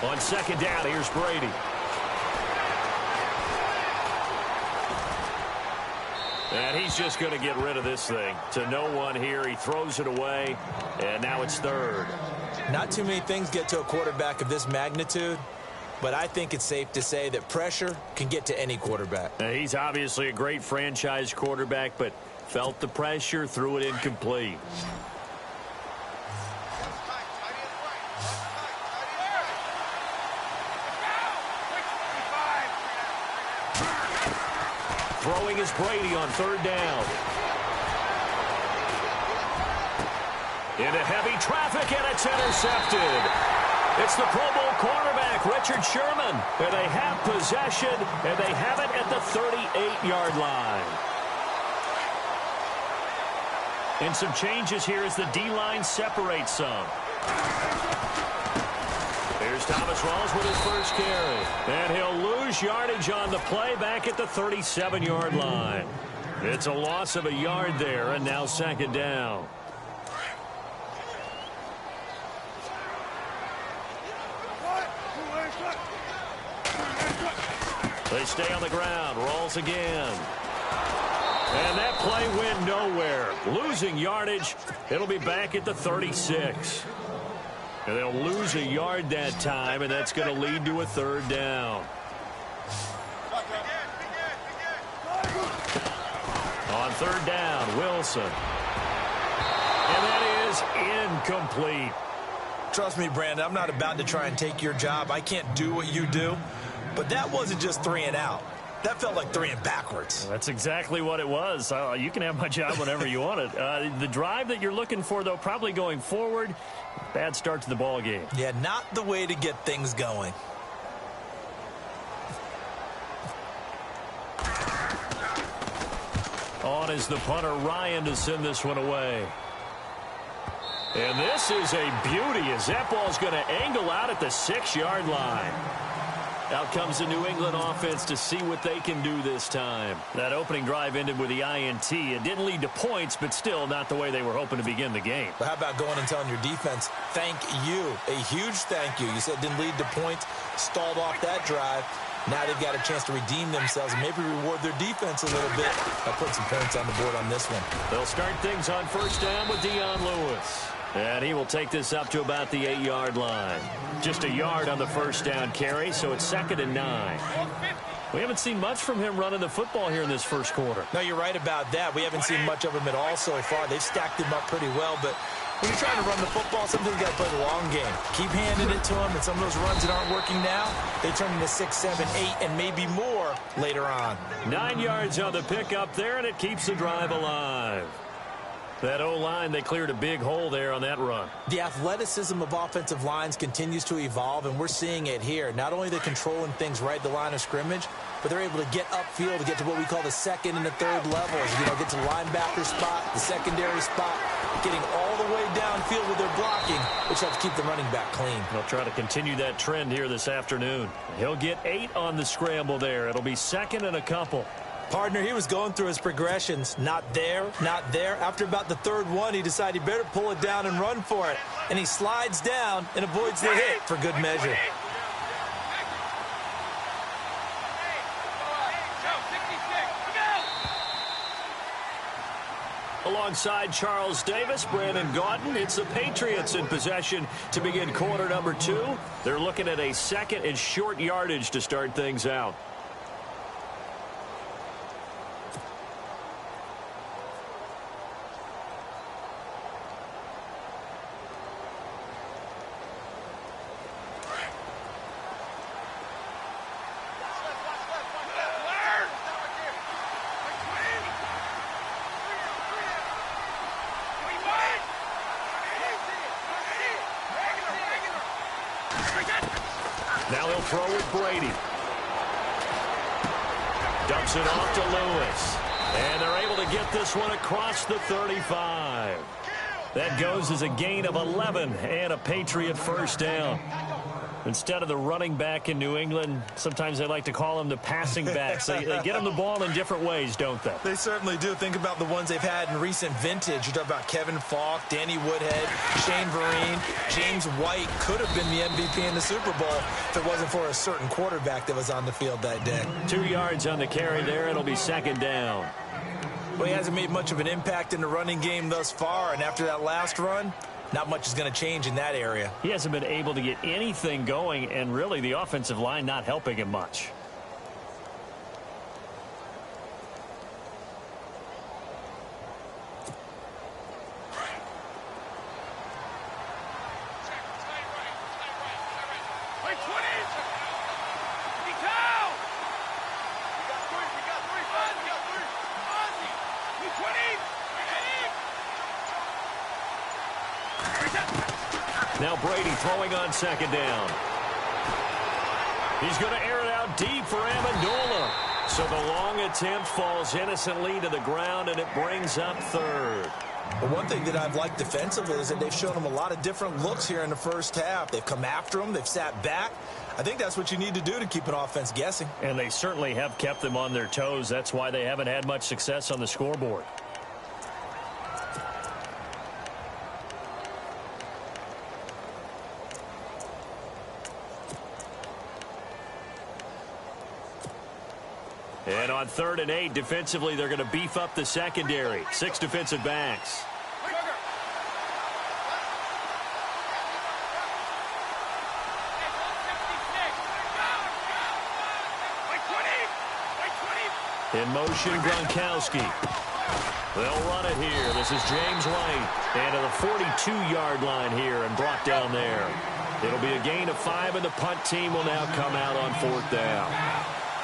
On second down, here's Brady. And he's just going to get rid of this thing. To no one here. He throws it away, and now it's third. Not too many things get to a quarterback of this magnitude, but I think it's safe to say that pressure can get to any quarterback. Now, he's obviously a great franchise quarterback, but felt the pressure, threw it incomplete. Throwing is Brady on third down. Into heavy traffic, and it's intercepted. It's the Pro Bowl quarterback, Richard Sherman. And they have possession, and they have it at the 38-yard line. And some changes here as the D-line separates some. Here's Thomas Rawls with his first carry. And he'll lose yardage on the play back at the 37-yard line. It's a loss of a yard there, and now second down. They stay on the ground. Rawls again. And that play went nowhere. Losing yardage. It'll be back at the 36. And they'll lose a yard that time, and that's going to lead to a third down. On third down, Wilson. And that is incomplete. Trust me, Brandon, I'm not about to try and take your job. I can't do what you do. But that wasn't just 3 and out. That felt like 3 and backwards. Well, that's exactly what it was. You can have my job whenever you want it. The drive that you're looking for, though, probably going forward. Bad start to the ball game. Yeah, not the way to get things going. On is the punter, Ryan, to send this one away. And this is a beauty as that ball's going to angle out at the 6-yard line. Out comes the New England offense to see what they can do this time. That opening drive ended with the INT. It didn't lead to points, but still not the way they were hoping to begin the game. But how about going and telling your defense, thank you, a huge thank you. You said it didn't lead to points, stalled off that drive. Now they've got a chance to redeem themselves and maybe reward their defense a little bit by putting some points on the board on this one. They'll start things on first down with Dion Lewis. And he will take this up to about the 8-yard line. Just a yard on the first down carry, so it's 2nd and 9. We haven't seen much from him running the football here in this first quarter. No, you're right about that. We haven't seen much of him at all so far. They've stacked him up pretty well, but when you're trying to run the football, sometimes you got to play the long game. Keep handing it to him, and some of those runs that aren't working now, they turn into 6, 7, 8, and maybe more later on. 9 yards on the pickup there, and it keeps the drive alive. That O-line, they cleared a big hole there on that run. The athleticism of offensive lines continues to evolve, and we're seeing it here. Not only are they controlling things right at the line of scrimmage, but they're able to get upfield to get to what we call the second and the third levels. You know, get to the linebacker spot, the secondary spot, getting all the way downfield with their blocking, which helps keep the running back clean. They'll try to continue that trend here this afternoon. He'll get 8 on the scramble there. It'll be 2nd and a couple. Partner, he was going through his progressions. Not there, not there. After about the third one, he decided he better pull it down and run for it. And he slides down and avoids the hit for good measure. Alongside Charles Davis, Brandon Gaudin, it's the Patriots in possession to begin quarter number 2. They're looking at a 2nd and short yardage to start things out. Now he'll throw with Brady. Dumps it off to Lewis. And they're able to get this one across the 35. That goes as a gain of 11 and a Patriot first down. Instead of the running back in New England, sometimes they like to call them the passing backs. They get them the ball in different ways, don't they? They certainly do. Think about the ones they've had in recent vintage. You talk about Kevin Falk, Danny Woodhead, Shane Vereen, James White could have been the MVP in the Super Bowl if it wasn't for a certain quarterback that was on the field that day. 2 yards on the carry there. It'll be second down. Well, he hasn't made much of an impact in the running game thus far, and after that last run, not much is going to change in that area. He hasn't been able to get anything going, and really the offensive line not helping him much. Now Brady throwing on second down. He's going to air it out deep for Amendola. So the long attempt falls innocently to the ground, and it brings up third. But one thing that I've liked defensively is that they've shown him a lot of different looks here in the first half. They've come after him. They've sat back. I think that's what you need to do to keep an offense guessing. And they certainly have kept them on their toes. That's why they haven't had much success on the scoreboard. And on 3rd and 8, defensively, they're going to beef up the secondary. 6 defensive backs. In motion, Gronkowski. They'll run it here. This is James White. And to the 42-yard line here and brought down there. It'll be a gain of 5, and the punt team will now come out on 4th down.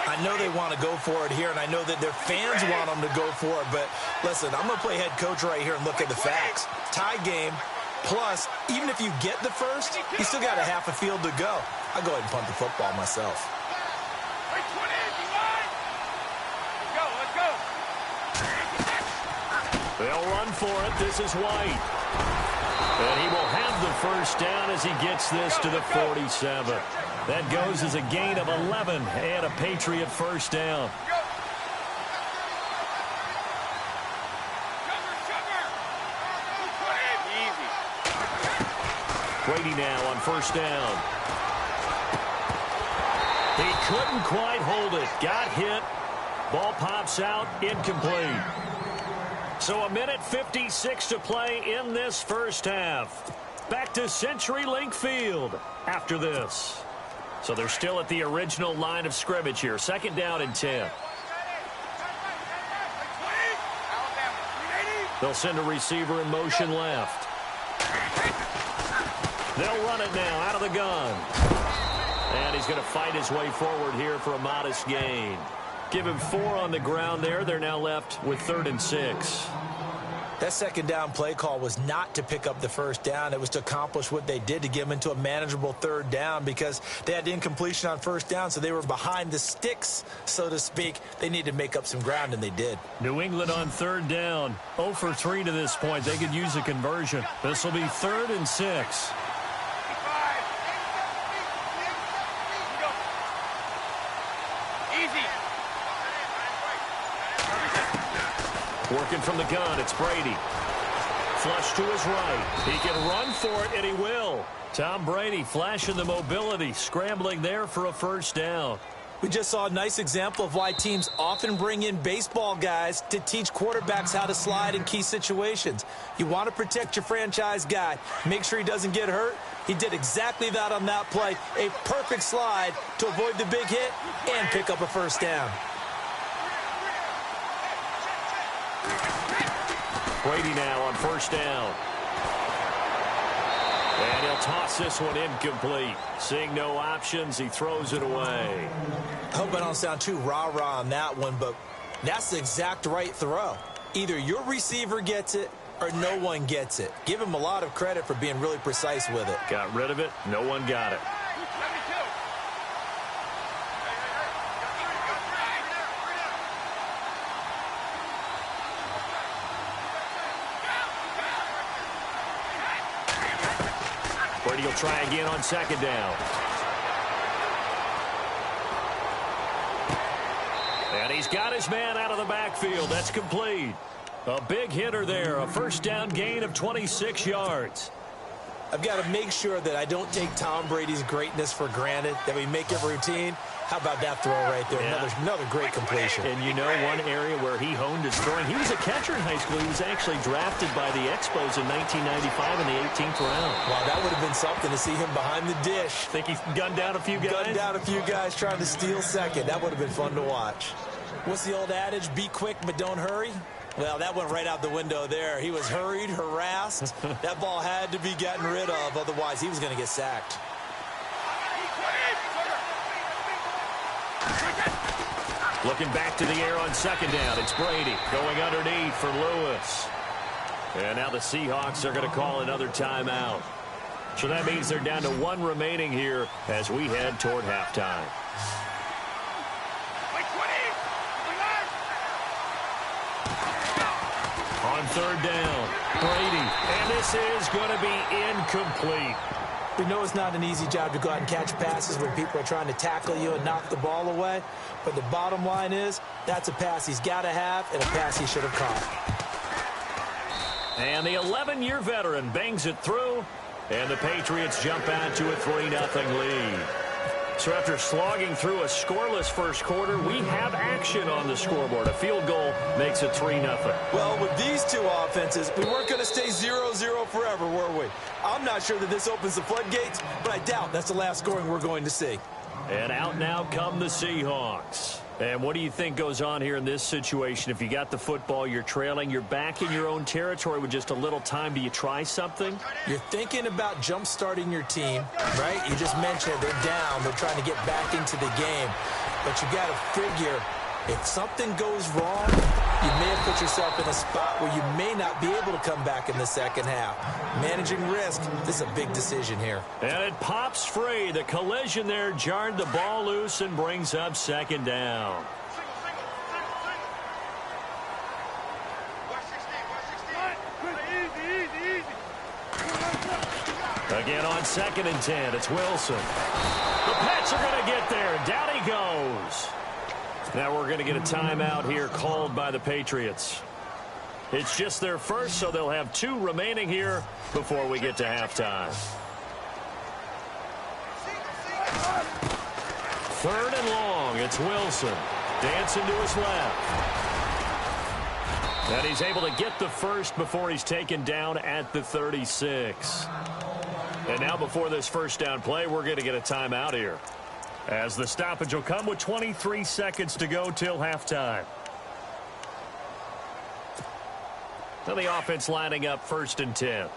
I know they want to go for it here, and I know that their fans want them to go for it, but listen, I'm going to play head coach right here and look at the facts. Tie game, plus, even if you get the first, you still got a half a field to go. I'll go ahead and punt the football myself. They'll run for it. This is White. And he will have the first down as he gets this to the 47. That goes as a gain of 11 and a Patriot first down. Brady now on first down. He couldn't quite hold it. Got hit. Ball pops out. Incomplete. So a minute 56 to play in this first half. Back to CenturyLink Field after this. So they're still at the original line of scrimmage here. 2nd down and 10. They'll send a receiver in motion left. They'll run it now out of the gun. And he's going to fight his way forward here for a modest gain. Give him 4 on the ground there. They're now left with 3rd and 6. That 2nd down play call was not to pick up the first down. It was to accomplish what they did, to get them into a manageable 3rd down, because they had the incompletion on first down, so they were behind the sticks, so to speak. They needed to make up some ground, and they did. New England on 3rd down. 0 for 3 to this point. They could use a conversion. This will be 3rd and 6. Working from the gun, it's Brady. Flush to his right. He can run for it, and he will. Tom Brady flashing the mobility, scrambling there for a first down. We just saw a nice example of why teams often bring in baseball guys to teach quarterbacks how to slide in key situations. You want to protect your franchise guy. Make sure he doesn't get hurt. He did exactly that on that play. A perfect slide to avoid the big hit and pick up a first down. Brady now on first down. And he'll toss this one incomplete. Seeing no options, he throws it away. I hope I don't sound too rah-rah on that one, but that's the exact right throw. Either your receiver gets it or no one gets it. Give him a lot of credit for being really precise with it. Got rid of it. No one got it. Brady will try again on 2nd down. And he's got his man out of the backfield. That's complete. A big hitter there. A first down gain of 26 yards. I've got to make sure that I don't take Tom Brady's greatness for granted, that we make it routine. How about that throw right there? Yeah. Another great completion. And you know one area where he honed his throwing? He was a catcher in high school. He was actually drafted by the Expos in 1995 in the 18th round. Wow, that would have been something to see him behind the dish. Think he gunned down a few guys? Gunned down a few guys trying to steal second. That would have been fun to watch. What's the old adage? Be quick, but don't hurry. Well, that went right out the window there. He was hurried, harassed. That ball had to be gotten rid of, otherwise he was going to get sacked. Looking back to the air on second down. It's Brady going underneath for Lewis. And now the Seahawks are going to call another timeout. So that means they're down to one remaining here as we head toward halftime. On third down, Brady. And this is going to be incomplete. We know it's not an easy job to go out and catch passes when people are trying to tackle you and knock the ball away. But the bottom line is, that's a pass he's got to have and a pass he should have caught. And the 11-year veteran bangs it through. And the Patriots jump out to a 3-0 lead. So after slogging through a scoreless first quarter, we have action on the scoreboard. A field goal makes it 3-0. Well, with these two offenses, we weren't going to stay 0-0 forever, were we? I'm not sure that this opens the floodgates, but I doubt that's the last scoring we're going to see. And out now come the Seahawks. And what do you think goes on here in this situation? If you got the football, you're trailing, you're back in your own territory with just a little time. Do you try something? You're thinking about jump-starting your team, right? You just mentioned they're down. They're trying to get back into the game. But you got to figure, if something goes wrong, you may have put yourself in a spot where you may not be able to come back in the second half. Managing risk, this is a big decision here. And it pops free. The collision there jarred the ball loose and brings up second down. Again on 2nd and 10, it's Wilson. The Pats are going to get there. Down he goes. Now we're going to get a timeout here called by the Patriots. It's just their first, so they'll have 2 remaining here before we get to halftime. 3rd and long, it's Wilson. Dancing to his left. And he's able to get the first before he's taken down at the 36. And now before this first down play, we're going to get a timeout here, as the stoppage will come with 23 seconds to go till halftime. Now the offense lining up 1st and 10.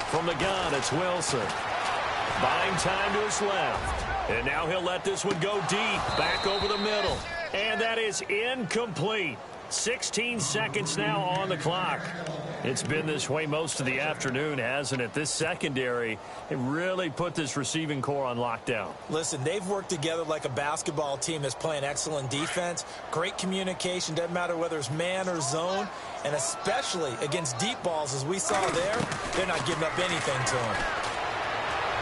From the gun, it's Wilson. Buying time to his left. And now he'll let this one go deep, back over the middle. And that is incomplete. 16 seconds now on the clock. It's been this way most of the afternoon, hasn't it? This secondary, it really put this receiving core on lockdown. Listen, they've worked together like a basketball team that's playing excellent defense. Great communication, doesn't matter whether it's man or zone. And especially against deep balls, as we saw there, they're not giving up anything to them.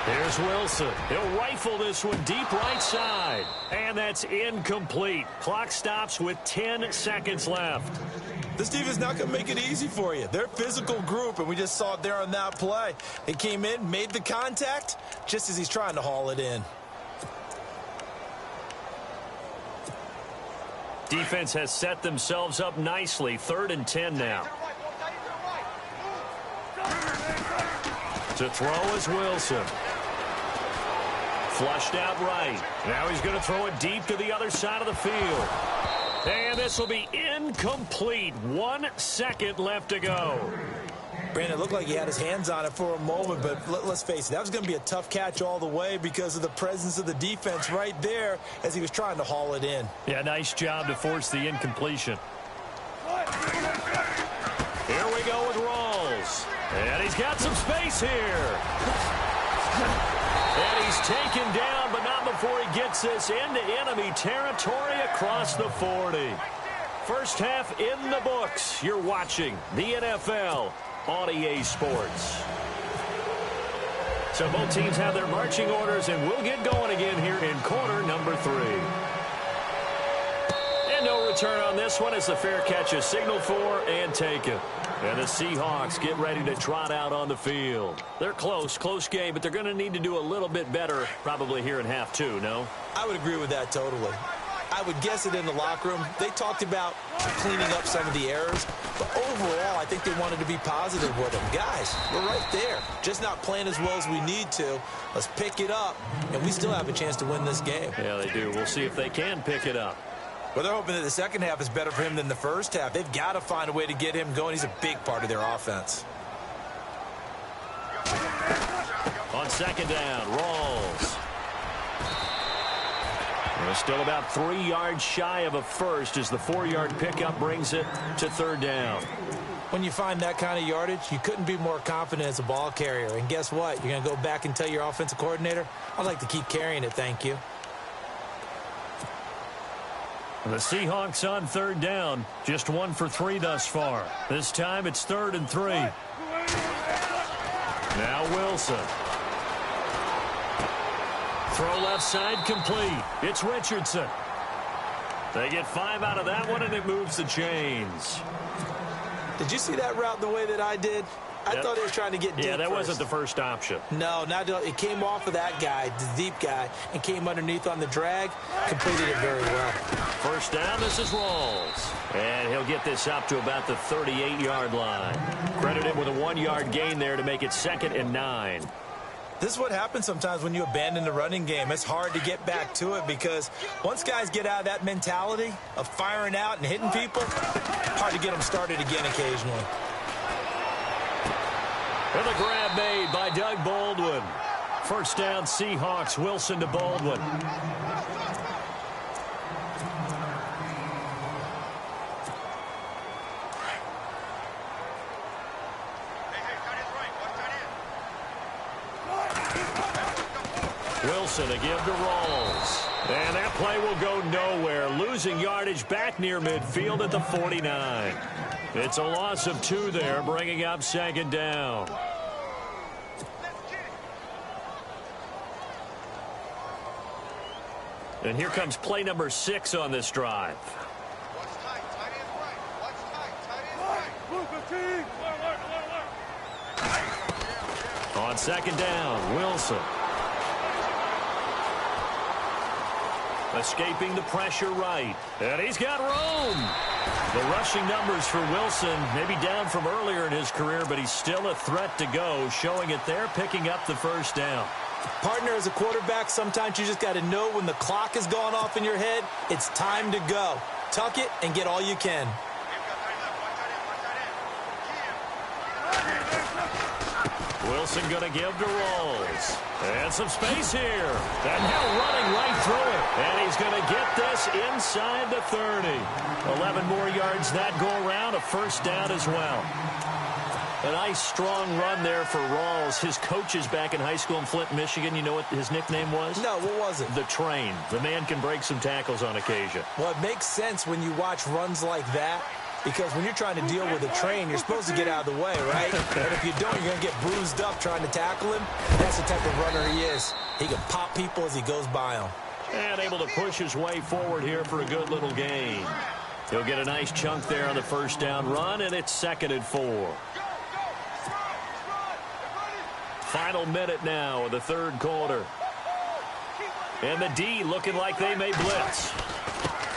Here's Wilson. He'll rifle this one deep right side. And that's incomplete. Clock stops with 10 seconds left. This defense is not going to make it easy for you. They're a physical group, and we just saw it there on that play. He came in, made the contact, just as he's trying to haul it in. Defense has set themselves up nicely. 3rd and 10 now. To throw is Wilson. Flushed out right. Now he's going to throw it deep to the other side of the field. And this will be incomplete. 1 second left to go. Brandon, it looked like he had his hands on it for a moment, but let's face it, that was going to be a tough catch all the way because of the presence of the defense right there as he was trying to haul it in. Yeah, nice job to force the incompletion. Here we go with Rawls. And he's got some space here. And he's taken down, but not before he gets this into enemy territory across the 40. First half in the books. You're watching the NFL on EA Sports. So both teams have their marching orders, and we'll get going again here in quarter number 3. And no return on this one as the fair catch is signaled for and taken. And the Seahawks get ready to trot out on the field. They're close game, but they're going to need to do a little bit better probably here in half 2, no? I would agree with that totally. I would guess it in the locker room. They talked about cleaning up some of the errors, but overall, I think they wanted to be positive with them. Guys, we're right there. Just not playing as well as we need to. Let's pick it up, and we still have a chance to win this game. Yeah, they do. We'll see if they can pick it up. Well, they're hoping that the second half is better for him than the first half. They've got to find a way to get him going. He's a big part of their offense. On second down, Rawls. We're still about 3 yards shy of a first as the 4-yard pickup brings it to third down. When you find that kind of yardage, you couldn't be more confident as a ball carrier. And guess what? You're going to go back and tell your offensive coordinator, I'd like to keep carrying it, thank you. The Seahawks on third down, just 1 for 3 thus far. This time it's 3rd and 3. Now Wilson. Throw left side complete. It's Richardson. They get 5 out of that one, and it moves the chains. Did you see that route the way that I did? I thought he was trying to get deep. Yeah, that wasn't the first option. No, it came off of that guy, the deep guy, and came underneath on the drag. Completed it very well. First down, this is Rawls. And he'll get this up to about the 38-yard line. Credited with a 1-yard gain there to make it 2nd and 9. This is what happens sometimes when you abandon the running game. It's hard to get back to it because once guys get out of that mentality of firing out and hitting people, hard to get them started again occasionally. And the grab made by Doug Baldwin. First down, Seahawks. Wilson to Baldwin. Wilson a give to Rawls. And that play will go nowhere. Losing yardage back near midfield at the 49. It's a loss of 2 there, bringing up 2nd down. And here comes play number 6 on this drive. On second down, Wilson. Escaping the pressure right. And he's got room. The rushing numbers for Wilson, maybe down from earlier in his career, but he's still a threat to go, showing it there, picking up the first down. Partner, as a quarterback, sometimes you just got to know when the clock has gone off in your head, it's time to go. Tuck it and get all you can. Wilson going to give to Rawls. And some space here. And now running right through it. And he's going to get this inside the 30. 11 more yards that go around. A first down as well. A nice, strong run there for Rawls. His coaches back in high school in Flint, Michigan, you know what his nickname was? No, what was it? The Train. The man can break some tackles on occasion. Well, it makes sense when you watch runs like that. Because when you're trying to deal with a train, you're supposed to get out of the way, right? And if you don't, you're going to get bruised up trying to tackle him. That's the type of runner he is. He can pop people as he goes by them. And able to push his way forward here for a good little gain. He'll get a nice chunk there on the first down run, and it's 2nd and 4. Final minute now of the 3rd quarter. And the D looking like they may blitz.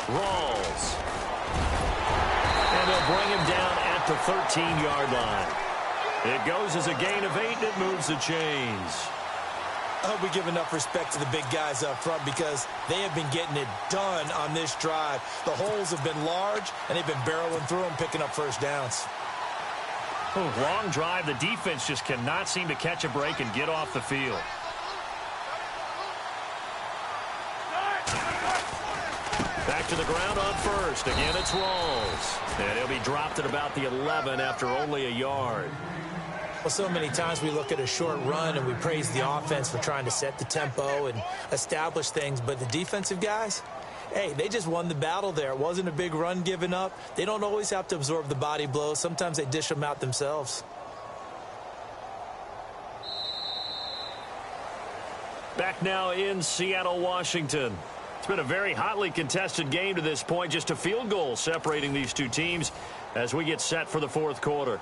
Rawls. And they'll bring him down at the 13-yard line. It goes as a gain of 8, and it moves the chains. I hope we give enough respect to the big guys up front because they have been getting it done on this drive. The holes have been large, and they've been barreling through them, picking up first downs. Long drive. The defense just cannot seem to catch a break and get off the field. Back to the ground on first. Again, it's Rawls. And he'll be dropped at about the 11 after only a yard. Well, so many times we look at a short run and we praise the offense for trying to set the tempo and establish things. But the defensive guys, hey, they just won the battle there. It wasn't a big run given up. They don't always have to absorb the body blows. Sometimes they dish them out themselves. back now in Seattle, Washington. It's been a very hotly contested game to this point. Just a field goal separating these two teams as we get set for the fourth quarter.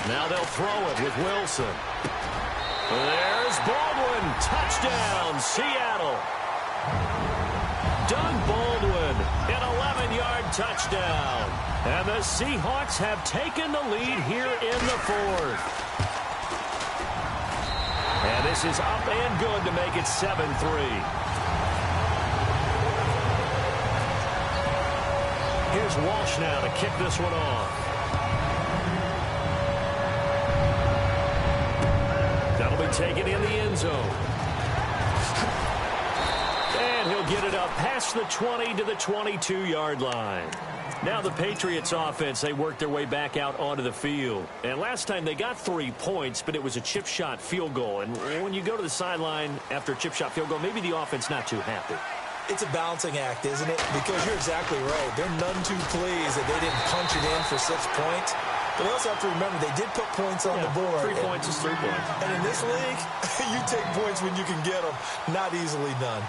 Now they'll throw it with Wilson. There's Baldwin. Touchdown, Seattle. Doug Baldwin, an 11-yard touchdown. And the Seahawks have taken the lead here in the fourth. And this is up and good to make it 7-3. Here's Walsh now to kick this one off. That'll be taken in the end zone. And he'll get it up past the 20 to the 22-yard line. Now the Patriots offense, they worked their way back out onto the field. And last time they got 3 points, but it was a chip shot field goal. And when you go to the sideline after a chip shot field goal, maybe the offense not too happy. It's a balancing act, isn't it? Because you're exactly right. They're none too pleased that they didn't punch it in for 6 points. But you also have to remember they did put points on the board. 3 points is 3 points. And in this league, you take points when you can get them. Not easily done.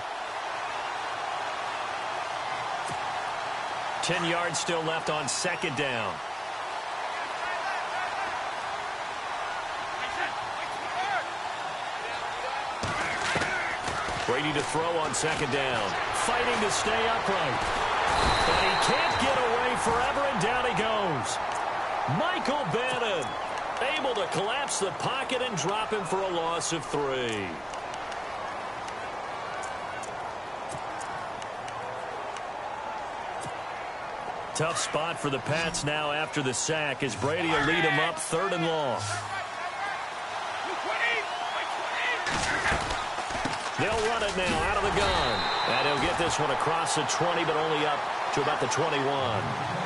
10 yards still left on second down. Brady to throw on second down. Fighting to stay upright. But he can't get away forever, and down he goes. Michael Bannon able to collapse the pocket and drop him for a loss of 3. Tough spot for the Pats now after the sack as Brady will lead him up 3rd and long. They'll run it now out of the gun. And he'll get this one across the 20, but only up to about the 21.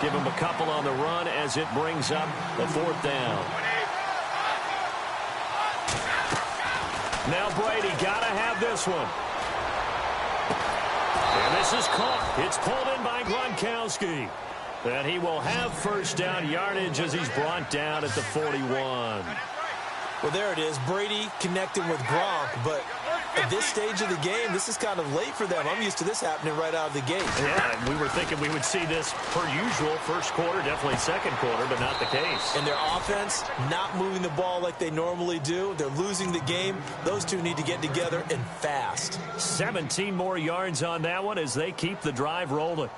Give him a couple on the run as it brings up the 4th down. Now Brady got to have this one. And this is caught. It's pulled in by Gronkowski. And he will have first down yardage as he's brought down at the 41. Well, there it is. Brady connecting with Gronk, but at this stage of the game, this is kind of late for them. I'm used to this happening right out of the gate. Yeah, and we were thinking we would see this per usual first quarter, definitely second quarter, but not the case. And their offense not moving the ball like they normally do. They're losing the game. Those two need to get together and fast. 17 more yards on that one as they keep the drive rolling.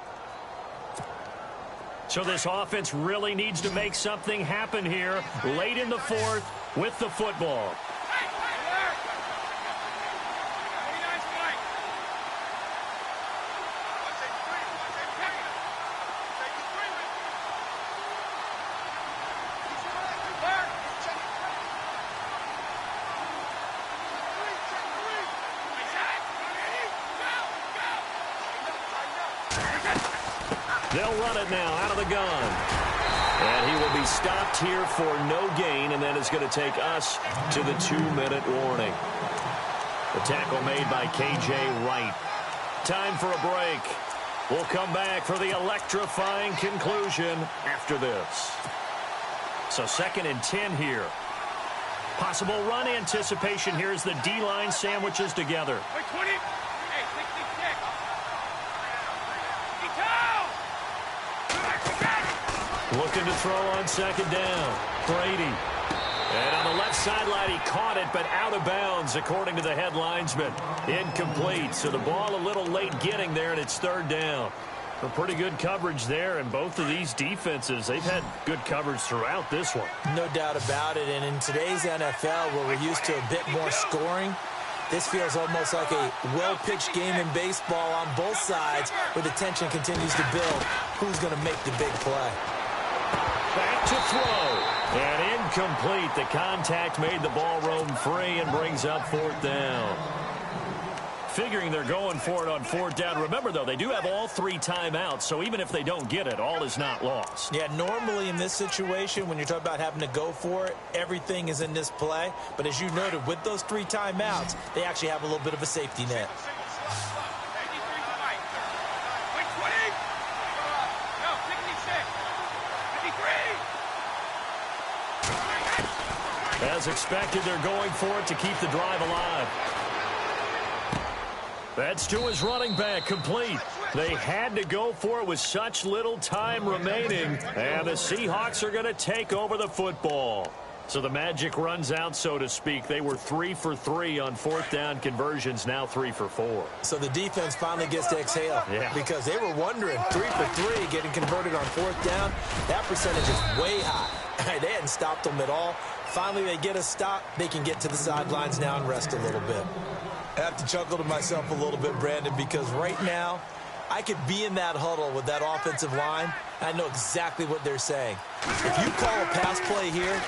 So this offense really needs to make something happen here late in the fourth with the football. They'll run it now out of the gun. And he will be stopped here for no gain, and then it's going to take us to the 2-minute warning. The tackle made by K.J. Wright. Time for a break. We'll come back for the electrifying conclusion after this. So 2nd and 10 here. Possible run anticipation here as the D-line sandwiches together. Looking to throw on second down. Brady. And on the left sideline, he caught it, but out of bounds, according to the head linesman. Incomplete. So the ball a little late getting there, and it's 3rd down. A pretty good coverage there, and both of these defenses, they've had good coverage throughout this one. No doubt about it. And in today's NFL, where we're used to a bit more scoring, this feels almost like a well-pitched game in baseball on both sides, where the tension continues to build. Who's going to make the big play? Back to throw. And incomplete. The contact made the ball roam free and brings up 4th down. figuring they're going for it on fourth down. Remember, though, they do have all 3 timeouts, so even if they don't get it, all is not lost. Yeah, normally in this situation, when you're talking about having to go for it, everything is in this play. But as you noted, with those 3 timeouts, they actually have a little bit of a safety net. As expected, they're going for it to keep the drive alive. That's to his running back, complete. They had to go for it with such little time remaining, and the Seahawks are going to take over the football. So the magic runs out, so to speak. They were 3 for 3 on fourth down conversions, now 3 for 4. So the defense finally gets to exhale because they were wondering, 3 for 3 getting converted on fourth down. That percentage is way high. They hadn't stopped them at all. Finally, they get a stop. They can get to the sidelines now and rest a little bit. I have to chuckle to myself a little bit, Brandon, because right now, I could be in that huddle with that offensive line. I know exactly what they're saying. If you call a pass play here,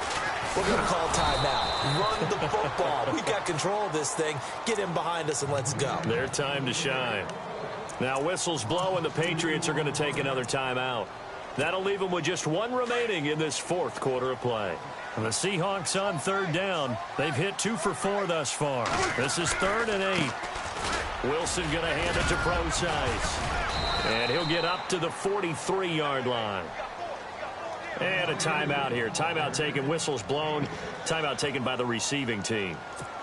we're going to call timeout. Run the football. We've got control of this thing. Get in behind us and let's go. Their time to shine. Now whistles blow and the Patriots are going to take another timeout. That'll leave them with just 1 remaining in this fourth quarter of play. And the Seahawks on third down. They've hit 2 for 4 thus far. This is 3rd and 8. Wilson going to hand it to Procise. And he'll get up to the 43-yard line. And a timeout here. Timeout taken, whistles blown. Timeout taken by the receiving team.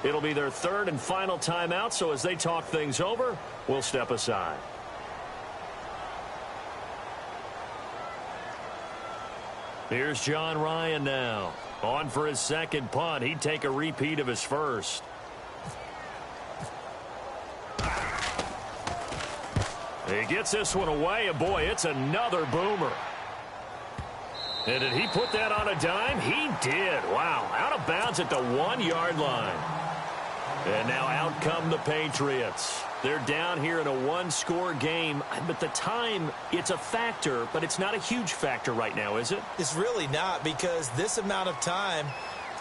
It'll be their 3rd and final timeout, so as they talk things over, we'll step aside. Here's John Ryan now. On for his second punt. He'd take a repeat of his first. He gets this one away, and boy, it's another boomer. And did he put that on a dime? He did. Wow, out of bounds at the 1-yard line. And now out come the Patriots. They're down here in a 1-score game. But the time, it's a factor, but it's not a huge factor right now, is it? It's really not, because this amount of time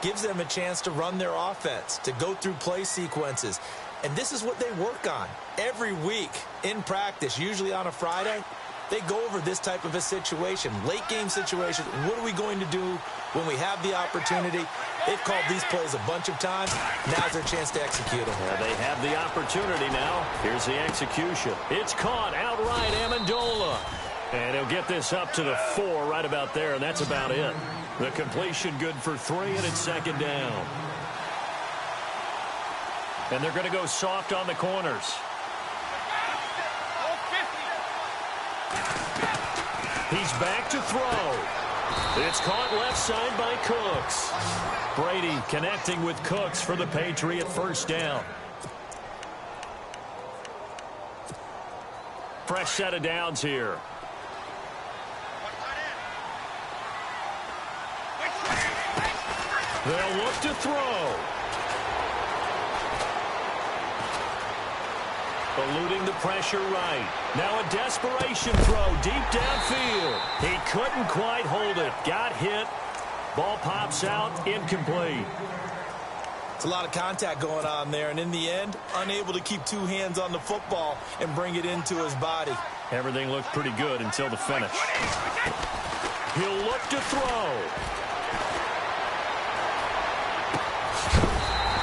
gives them a chance to run their offense, to go through play sequences. And this is what they work on every week in practice, usually on a Friday. They go over this type of a situation, late game situation. What are we going to do when we have the opportunity? They've called these plays a bunch of times. Now's their chance to execute them. Yeah, they have the opportunity now. Here's the execution. It's caught outright, Amendola. And he'll get this up to the 4 right about there, and that's about it. The completion good for 3, and it's 2nd down. And they're going to go soft on the corners. He's back to throw. It's caught left side by Cooks. Brady connecting with Cooks for the Patriot first down. Fresh set of downs here. They'll look to throw. Eluding the pressure right. Now a desperation throw deep downfield. He couldn't quite hold it. Got hit. Ball pops out. Incomplete. It's a lot of contact going on there, and in the end, unable to keep 2 hands on the football and bring it into his body. Everything looked pretty good until the finish. He'll look to throw.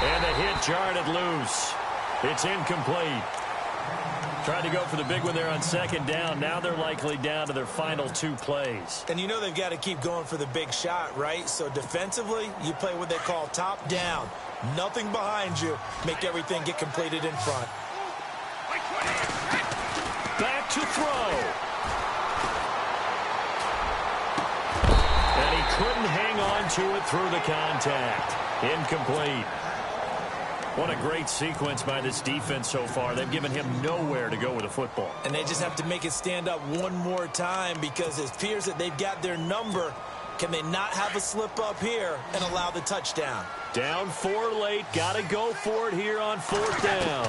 And the hit jarred it loose. It's incomplete. Tried to go for the big one there on 2nd down. Now they're likely down to their final 2 plays. And you know they've got to keep going for the big shot, right? So defensively, you play what they call top down. Nothing behind you. Make everything get completed in front. Back to throw. And he couldn't hang on to it through the contact. Incomplete. What a great sequence by this defense so far. They've given him nowhere to go with the football. And they just have to make it stand up one more time, because it appears that they've got their number. Can they not have a slip up here and allow the touchdown? Down 4 late. Got to go for it here on 4th down.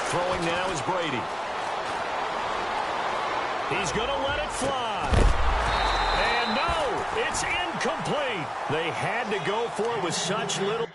Throwing now is Brady. He's going to let it fly. And no, it's incomplete. They had to go for it with such little...